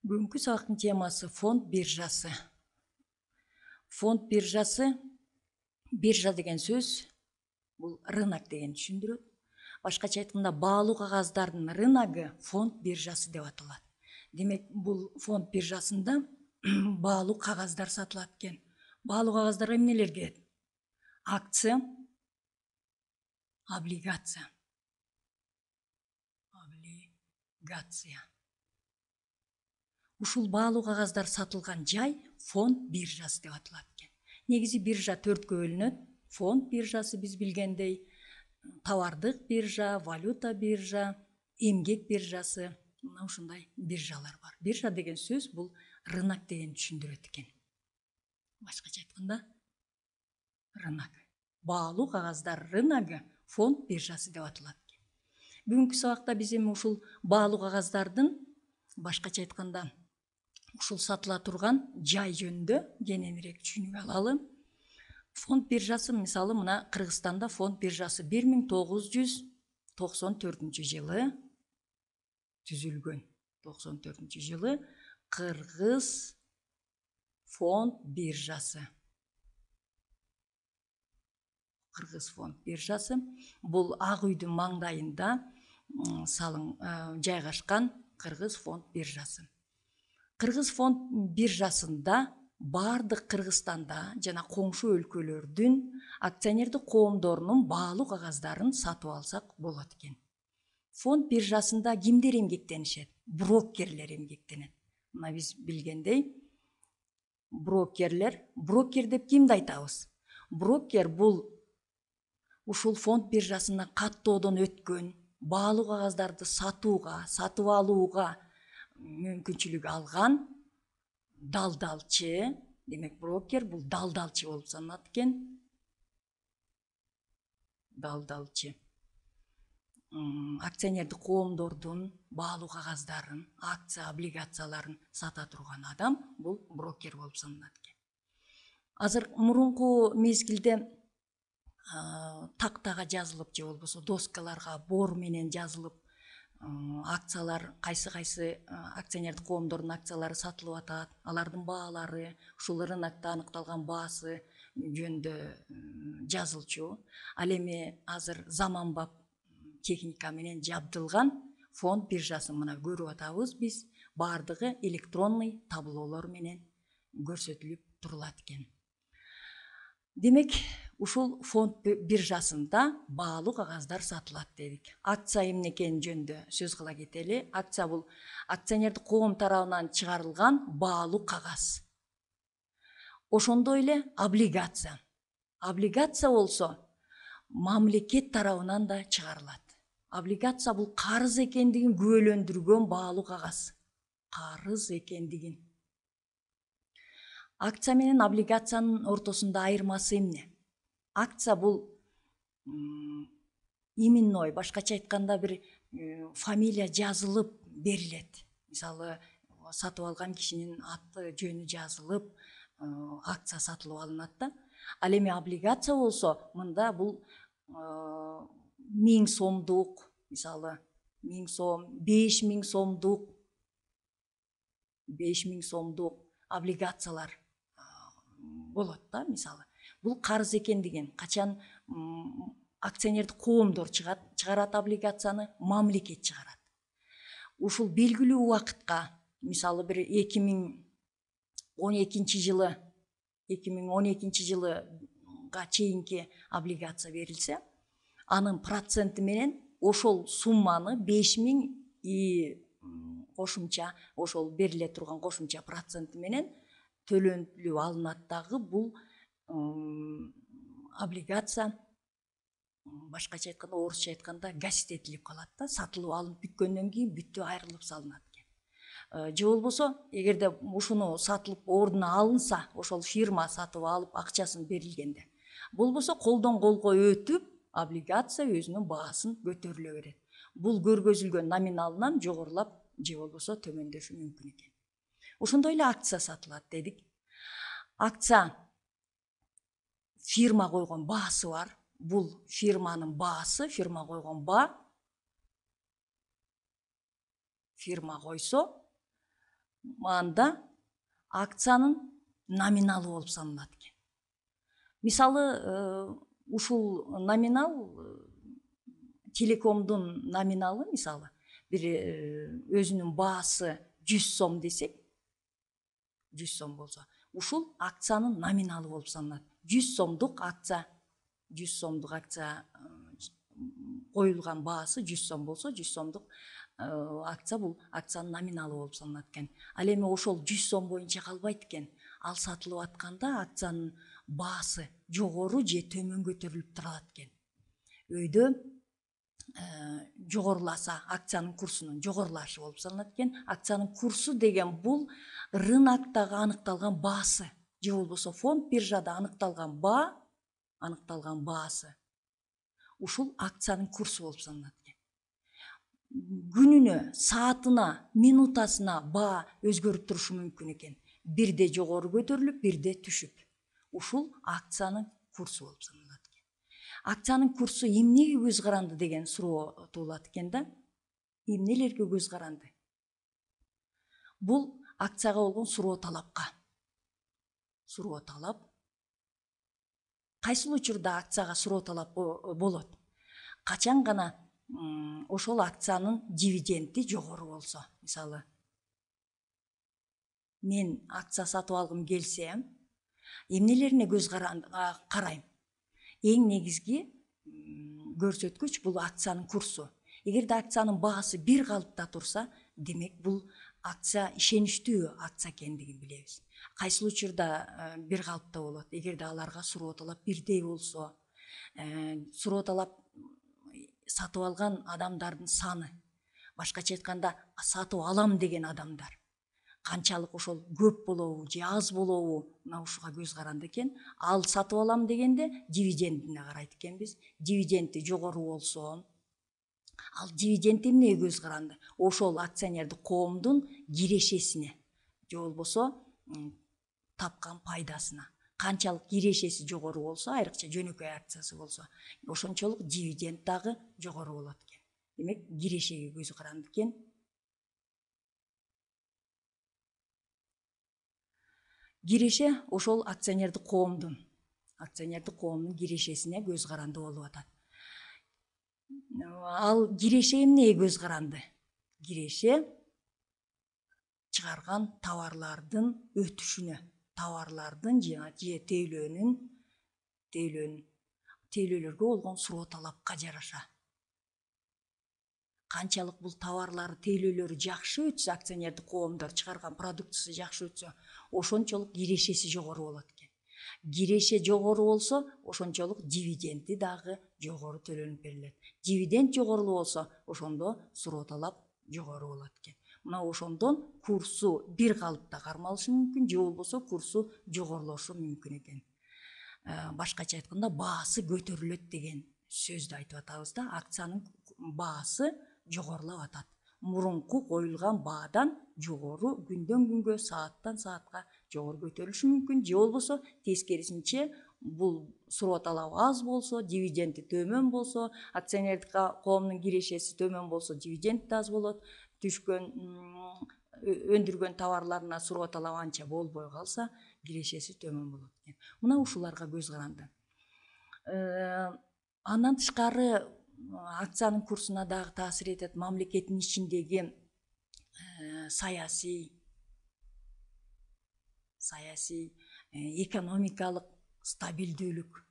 Бүгүнкү сабактын темасы фонд биржасы. Фонд биржасы, биржа деген сөз бул рынок деген түшүндүрөт. Башкача айтканда баалуу кагаздардын рыногу фонд биржасы деп аталат. Демек бул фонд биржасында баалуу кагаздар сатылат экен. Баалуу кагаздарга эмнелер кирет? Акция, облигация. Ушул баалуу кагаздар сатылган жай фонд биржасы деп аталат экен. Негизи биржа төрткө бөлүнөт. Фонд биржасы биз билгендей, товардык биржа, валюта биржа, эмгек биржасы, мына ушундай биржалар бар. Биржа деген сөз бул рынок деген түшүндүрөт экен. Башкача айтканда рынок. Баалуу кагаздар рыногу фонд биржасы деп аталат экен. Бүгүнкү сабакта биз эми ушул баалуу кагаздардын башкача айтканда ушул сатыла турган жай жөнүндө кененирээк түшүнүп алалы. Фонд биржасы мисалы мына Кыргызстанда фонд биржасы 1994 жылы түзүлгөн. 94 жылы Кыргыз фонд биржасы. Кыргыз фонд биржасы бул Ак үйдүн маңдайында жайгашкан Кыргыз фонд биржасы. Кыргыз фонд биржасында бардык Кыргызстанда жана коңшу өлкөлөрдүн акционердик коомдорунун баалуу кагаздарын сатып алсак болот экен. Фонд биржасында кимдер эмгектенишет? Брокерлер эмгектенет. Мына биз билгендей, брокер деп кимди айтабыз? Брокер бул ушул фонд биржасына каттоодон өткөн, баалуу кагаздарды сатууга, сатып алууга мүмкүнчүлүк алган далдалчы. Демек брокер бул далдалчы болуп саналат экен. Далдалчы. Акционердик коомдордун баалуу кагаздарын, акция, облигацияларын сата турган адам бул брокер болуп саналат экен. Азыр мурунку мезгилде тактага жазылып же болбосо доскаларга бор менен жазылып акциялар, кайсы акционердик коомдордун акциялары сатылып атат. Алардын баалары, ушул рынокто аныкталган баасы жөнүндө жазылчу. Ал эми азыр заманбап техника менен жабдылган фонд биржасын мына көрүп атабыз биз. Бардыгы электронный таблолор менен көрсөтүлүп турулат экен. Демек, ушул фонд биржасында баалуу кагаздар сатылат дедик. Акция эмне экени жөнүндө сөз кыла кетели. Акция бул акционердик коом тарабынан чыгарылган баалуу кагаз. Ошондой эле облигация. Облигация болсо мамлекет тарабынан да чыгарылат. Облигация бул карыз экендигин күбөлөндүргөн баалуу кагаз. Карыз экендигин. Акция менен облигациянын ортосунда айырмасы эмне? Акция бул именной, башкача айтканда бир фамилия жазылып берилет. Мисалы, сатып алган кишинин аты, жөнү жазылып, акция сатылып алынат да. Ал эми облигация болсо, мында бул 1000 сомдук, мисалы, 1000 сом, 5000 сомдук, 5000 сомдук облигациялар болот да, мисалы. Бул карыз экендигин качан акционердик коомдор чыгарат облигацияны, мамлекет чыгарат. Ушул белгилүү убакытка, мисалы бир 2012 жылга чейинки облигация берилсе, анын проценти менен ошол сумманы 5000 и кошумча, ошол бериле турган кошумча проценти менен төлөнүп алынат дагы бул облигация. Башкача айтканда, орусча айтканда гасить этилип калат да, сатылып алынып бүткөндөн кийин бүтүп айрылып салынат экен. Же болбосо, эгерде ушуну сатылып ордуна алынса, ошол фирма сатып алып акчасын берилгенде, болбосо колдон колго өтүп, облигация өзүнүн баасын көтөрүлө берет. Бул көргөзүлгөн номиналынан жогорулап же болбосо төмөндөшү мүмкүн экен. Ошондой эле акция сатылат дедик. Акция фирма койгон баасы бар. Бул фирманын баасы, фирма койгон баа. Фирма койсо, анда акциянын номиналы болуп саналат экен. Мисалы, ушул номинал, телекомдун номиналы, мисалы, бир өзүнүн баасы 100 сом десек, 100 сом болсо, ушул акциянын номиналы болуп саналат. 100 сомдук акция, 100 сомдук акция коюлган баасы 100 сом болсо, 100 сомдук акция бул акциянын номиналы болуп саналат экен. Ал эми ошол 100 сом боюнча калбайт экен. Ал сатылып атканда акциянын баасы жогору же төмөн көтөрүлүп турат экен. Өйдө жогоруласа акциянын курсунун жогорулашы болуп саналат экен. Акциянын курсу деген бул рыноктогу аныкталган баасы, же болбосо фонд биржада аныкталган баасы. Ушул акциянын курсу болуп саналат экен. Күнүнө, саатына, минутасына баа өзгөрүп турушу мүмкүн экен. Бирде жогору көтөрүлүп, бирде түшүп. Ушул акциянын курсу болуп саналат экен. Акциянын курсу эмнеге көз каранды деген суроо туулат экен да. Эмнелерге көз каранды? Бул акцияга болгон суроо талапка. Суроо талап. Кайсыл учурда акцияга суроо талап болот? Качан гана ошол акциянын дивиденди жогору болсо. Мисалы, мен акция сатып алгым келсе, эмнелерине көз карайм? Эң негизги көрсөткүч бул акциянын курсу. Эгерде акциянын баасы бир калыпта турса, демек бул акция ишеничтүү акция экендигин билебиз. Кайсыл учурда бир калыпта болот? Эгерде аларга суроо талап бирдей болсо, суроо талап сатып алган адамдардын саны, башкача айтканда сатып алам деген адамдар канчалык, ошол көп болобу же аз болобу, мына ушуга көз каранды экен. Ал сатып алам дегенде дивидендине карайт экенбиз. Дивиденди жогору болсо, ал дивиденд эмнеге көз каранды? Ошол акционердик коомдун кирешесине же болбосо тапкан пайдасына. Канчалык кирешеси жогору болсо, айрыкча жөнөкөй акциясы болсо, ошончолук дивиденд дагы жогору болот экен. Демек, кирешеге көз каранды экен. Киреше ошол акционердик коомдун кирешесине көз каранды болуп атат. Ал киреше эмнеге көз каранды? Киреше чыгарган товарлардын өтүшүнө, товарлардын же тейлөөлөргө болгон суроо талапка жараша. Канчалык бул товарлары, тейлөөлөрү жакшы өтсө, акционердик коомдор чыгарган продукциясы жакшы өтсө, ошончолук кирешеси жогору болот экен. Киреше жогору болсо, ошончолук дивиденди дагы жогору төлөнүп берилет. Дивиденд жогору болсо, ошондо суроо талап жогору болот экен. Мына ошондон курсу бир калыпта кармалышы мүмкүн, же болбосо курсу жогорулошу мүмкүн экен. Башкача айтканда, баасы көтөрүлөт деген сөздү айтып атабыз да. Акциянын баасы жогорулап атат. Мурунку коюлган баадан жогору, күндөн күнгө, сааттан саатка жогору көтөрүлүшү мүмкүн, же болбосо тескерисинче бул суроо талап аз болсо, дивиденди төмөн болсо, акционердик коомдун кирешеси төмөн болсо, дивиденд да аз болот. Өндүргөн товарларына суроо талап анча болбой калса, кирешеси төмөн болот экен. Мына ушуларга көз каранды. Андан тышкары акциянын курсуна дагы таасир этет мамлекеттин ичиндеги саясий, экономикалык стабилдүүлүк.